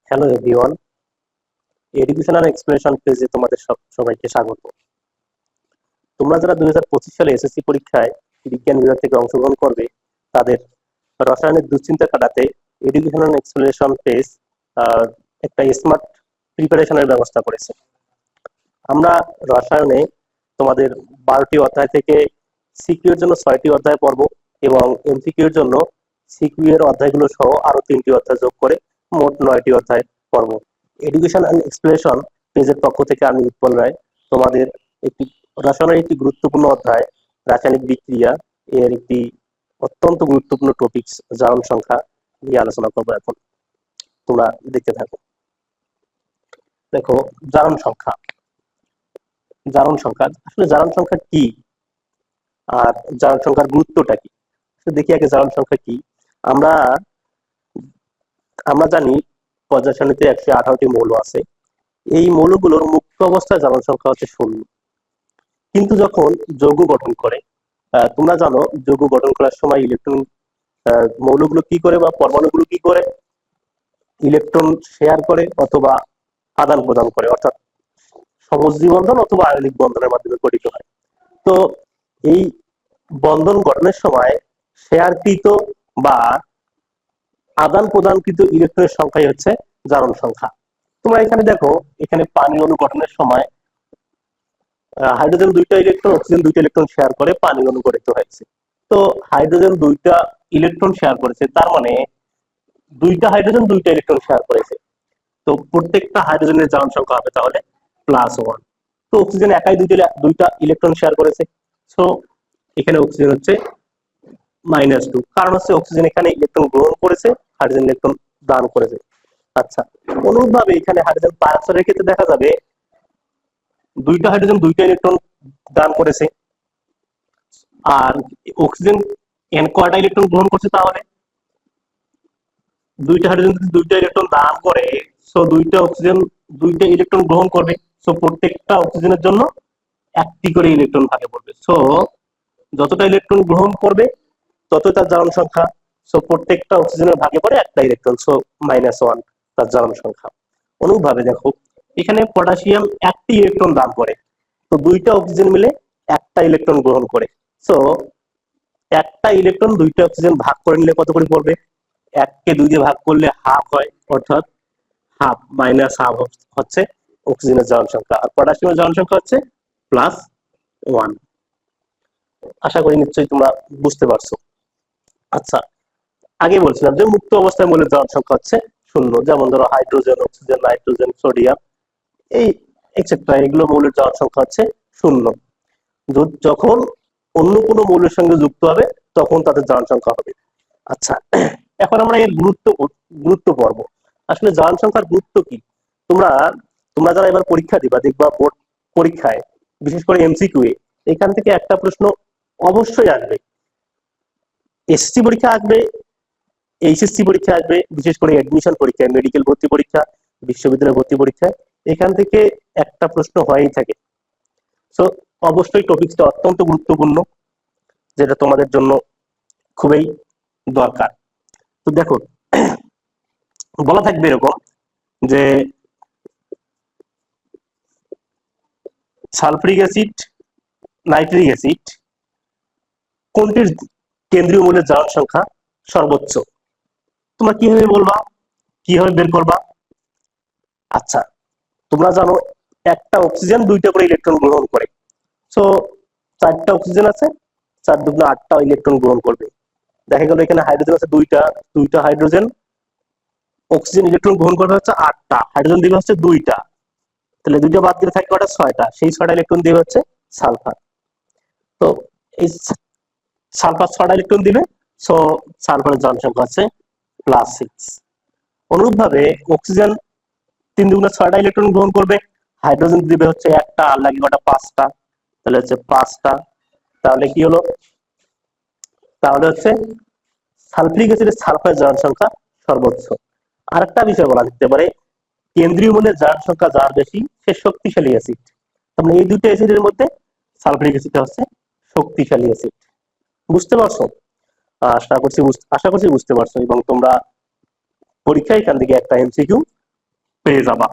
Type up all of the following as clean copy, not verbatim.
Hello everyone, educational explanation পেজে তোমাদের সবাইকে স্বাগত। তোমরা যারা 2025 সালে এসএসসি পরীক্ষায় বিজ্ঞান বিভাগ থেকে অংশগ্রহণ করবে, তাদের রসায়নের দুশ্চিন্তা কাটাতে এডুকেশনাল এক্সপ্লেনেশন পেজ একটা স্মার্ট প্রিপারেশনের ব্যবস্থা করেছে। আমরা রসায়নে তোমাদের 12টি অধ্যায় থেকে সিকিউ এর জন্য 6টি অধ্যায় পড়ব এবং এমসিকিউ এর জন্য সিকিউ এর অধ্যায়গুলো সহ আরো 3টি অধ্যায় যোগ করে মোট 9টি অধ্যায় পড়ব। এডুকেশন অ্যান্ড এক্সপ্লেনেশন পেজের পক্ষ থেকে আমি উৎপল রায় তোমাদের একটি রসায়নের একটি গুরুত্বপূর্ণ অধ্যায় রাসায়নিক বিক্রিয়া এর একটি অত্যন্ত গুরুত্বপূর্ণ টপিকস জারণ সংখ্যা নিয়ে আলোচনা করবো। এখন তোমরা দেখতে থাকো। দেখো, জারণ সংখ্যা আসলে জারণ সংখ্যা কি আর জারণ সংখ্যার গুরুত্বটা কি, দেখি আগে জারণ সংখ্যা কি। আমরা আমরা জানি পর্যায় সারণীতে 118টি মৌল আছে। এই মৌলগুলোর মুক্ত অবস্থায় জারণ সংখ্যা হচ্ছে 0। কিন্তু যখন যৌগ গঠন করে, তোমরা জানো যৌগ গঠন করার সময় ইলেকট্রন মৌলগুলো কি করে বা পরমাণুগুলো কি করে, ইলেকট্রন শেয়ার করে অথবা আদান প্রদান করে, অর্থাৎ সমযোজী বন্ধন অথবা আয়নিক বন্ধনের মাধ্যমে গঠিত হয়। তো এই বন্ধন গঠনের সময় শেয়ারকৃত বা আদান প্রদানকৃত ইলেকট্রনের সংখ্যাই হচ্ছে জারণ সংখ্যা। তোমরা এখানে দেখো, এখানে পানি অণু গঠনের সময় হাইড্রোজেন 2টা ইলেকট্রন, অক্সিজেন 2টা ইলেকট্রন শেয়ার করে পানি অণু গঠিত হয়েছে। তো হাইড্রোজেন 2টা ইলেকট্রন শেয়ার করেছে, তার মানে 2টা হাইড্রোজেন 2টা ইলেকট্রন শেয়ার করেছে। তো প্রত্যেকটা হাইড্রোজেনের জারণ সংখ্যা হবে তাহলে +1। তো অক্সিজেন একাই 2টা ইলেকট্রন শেয়ার করেছে, সো এখানে অক্সিজেন হচ্ছে -2, কারণ হচ্ছে অক্সিজেন এখানে ইলেকট্রন গ্রহণ করেছে, হাইড্রোজেন ইলেকট্রন দান করেছে। আচ্ছা, অনুরূপভাবে এখানে হাইড্রোজেন পারঅক্সাইডের ক্ষেত্রে দেখা যাবে 2টা হাইড্রোজেন 2টা ইলেকট্রন দান করেছে, আর অক্সিজেন n কয়টা ইলেকট্রন গ্রহণ করছে, তাহলে 2টা হাইড্রোজেন যদি 2টা ইলেকট্রন দান করে, সো 2টা অক্সিজেন 2টা ইলেকট্রন গ্রহণ করবে, সো প্রত্যেকটা অক্সিজেনের জন্য একটি করে ইলেকট্রন ভাগে পড়বে। সো যতটা ইলেকট্রন গ্রহণ করবে ততই তার জারণ সংখ্যা। সো প্রত্যেকটা অক্সিজেনের ভাগে পড়ে একটা ইলেকট্রন, সো -1 তার জারণ সংখ্যা। অনুরূপভাবে দেখো, এখানে পটাশিয়াম একটি ইলেকট্রন দান করে, তো 2টা অক্সিজেন মিলে একটা ইলেকট্রন গ্রহণ করে। সো একটা ইলেকট্রন 2টা অক্সিজেন ভাগ করে নিলে কত করে পড়বে? 1কে 2 দিয়ে ভাগ করলে হাফ হয়, অর্থাৎ হাফ -হাফ হচ্ছে অক্সিজেনের জারণ সংখ্যা, আর পটাশিয়ামের জারণ সংখ্যা হচ্ছে +1। আশা করি নিশ্চয়ই তোমরা বুঝতে পারছো। আচ্ছা, আগে বলছিলাম যে মুক্ত অবস্থায় মৌলের জারণ সংখ্যা হচ্ছে 0, যেমন ধরো হাইড্রোজেন, অক্সিজেন, নাইট্রোজেন, সোডিয়াম, এই এক্সেট্রা, এগুলো মৌলের জারণ সংখ্যা হচ্ছে 0। যখন অন্য কোনো মৌলের সঙ্গে যুক্ত হবে তখন তাদের জারণ সংখ্যা হবে। আচ্ছা, এখন আমরা এর গুরুত্ব পড়ব। আসলে জারণ সংখ্যার গুরুত্ব কি? তোমরা তোমরা যারা এবার পরীক্ষা দিবা, দেখবা বোর্ড পরীক্ষায় বিশেষ করে এমসিকিউ এ এখান থেকে একটা প্রশ্ন অবশ্যই আসবে। এসএসসি পরীক্ষা আসবে, এইচএসসি পরীক্ষা আসবে, বিশেষ করে অ্যাডমিশন পরীক্ষায়, মেডিকেল ভর্তি পরীক্ষা, বিশ্ববিদ্যালয় ভর্তি পরীক্ষায় এখান থেকে একটা প্রশ্ন হয়েই থাকে। সো অবশ্যই টপিকসটা অত্যন্ত গুরুত্বপূর্ণ, যেটা তোমাদের জন্য খুবই দরকার। তো দেখো, বলা থাকবে এরকম যে সালফিউরিক অ্যাসিড, নাইট্রিক অ্যাসিড কোনটির কেন্দ্রীয় মৌলের জারণ সংখ্যা সর্বোচ্চ? তোমরা কিভাবে বলবা, কিভাবে বের করবা? আচ্ছা, তোমরা জানো একটা অক্সিজেন 2টা করে ইলেকট্রন গ্রহণ করে, সো 4টা অক্সিজেন আছে, 4 দুগুণে 8টা ইলেকট্রন গ্রহণ করবে। দেখা গেল এখানে হাইড্রোজেন আছে 2টা হাইড্রোজেন, অক্সিজেন ইলেকট্রন গ্রহণ করবে হচ্ছে 8টা, হাইড্রোজেন দিবে হচ্ছে 2টা, তাহলে 2টা বাদ দিলে থাকবে ওটা 6টা, সেই 6টা ইলেকট্রন দিবে হচ্ছে সালফার। তো এই সালফার 6টা ইলেকট্রন দিবে, সো সালফারের জারণ সংখ্যা হচ্ছে +6। অনুরূপভাবে অক্সিজেন 3 দুগুণে 6টা ইলেকট্রন গ্রহণ করবে, হাইড্রোজেন দিবে হচ্ছে একটা, আর লাগে কটা 5টা, তাহলে হচ্ছে 5টা। তাহলে কি হলো? তাহলে হচ্ছে সালফিউরিক অ্যাসিডের সালফারের জারণ সংখ্যা সর্বোচ্চ। আরেকটা বিষয় বলা যেতে পারে, কেন্দ্রীয় মৌলের জারণ সংখ্যা যার বেশি সে শক্তিশালী অ্যাসিড। তার মানে এই দুটো অ্যাসিডের মধ্যে সালফিউরিক অ্যাসিডটা হচ্ছে শক্তিশালী অ্যাসিড। বুঝতে পারছো? আশা করছি বুঝতে পারছো, এবং তোমরা পরীক্ষায় এখান থেকে একটা এমসিকিউ পেয়ে যাবা।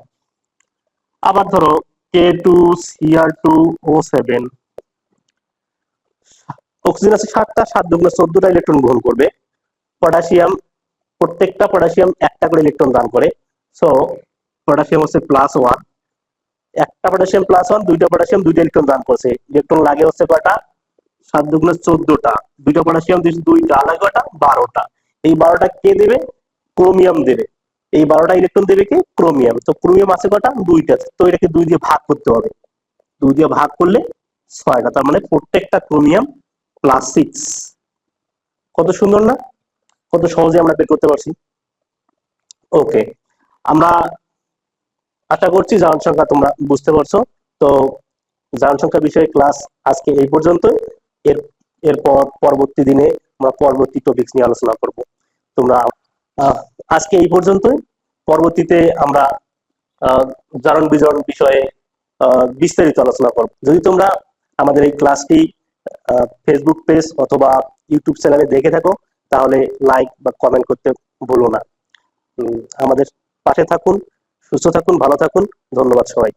আবার ধরো K2Cr2O7, অক্সিজেন আছে 7টা, 7 দুগুণে 14টা ইলেকট্রন গ্রহণ করবে। পটাশিয়াম, প্রত্যেকটা পটাশিয়াম একটা করে ইলেকট্রন দান করে। সো পটাশিয়াম হচ্ছে +1, একটা পটাশিয়াম +1, দুইটা পটাশিয়াম দুইটা ইলেকট্রন দান করছে। ইলেকট্রন লাগে হচ্ছে কয়টা? 7 দুগুণে 14টা। দুইটা পটাশিয়াম দিয়েছে দুইটা, লাগে কয়টা? 12টা। এই 12টা কে দেবে? ক্রোমিয়াম দেবে। এই 12টা ইলেকট্রন দেবে কি? ক্রোমিয়াম। তো ক্রোমিয়াম আছে কয়টা? দুইটা। তো এটাকে 2 দিয়ে ভাগ করতে হবে। 2 দিয়ে ভাগ করলে 6টা। তার মানে প্রত্যেকটা ক্রোমিয়াম +6। কত সুন্দর না? কত সহজে আমরা বের করতে পারছি। ওকে, আমরা আশা করছি জারণ সংখ্যা তোমরা বুঝতে পারছো। তো জারণ সংখ্যা বিষয়ে ক্লাস আজকে এই পর্যন্ত। এর এরপর পরবর্তী দিনে আমরা পরবর্তী টপিকস নিয়ে আলোচনা করব। তোমরা আহ, আজকে এই পর্যন্তই। পরবর্তীতে আমরা জারণ বিজারণ বিষয়ে বিস্তারিত আলোচনা করব। যদি তোমরা আমাদের এই ক্লাসটি ফেসবুক পেজ অথবা ইউটিউব চ্যানেলে দেখে থাকো, তাহলে লাইক বা কমেন্ট করতে ভুলো না। আমাদের পাশে থাকুন, সুস্থ থাকুন, ভালো থাকুন। ধন্যবাদ সবাই।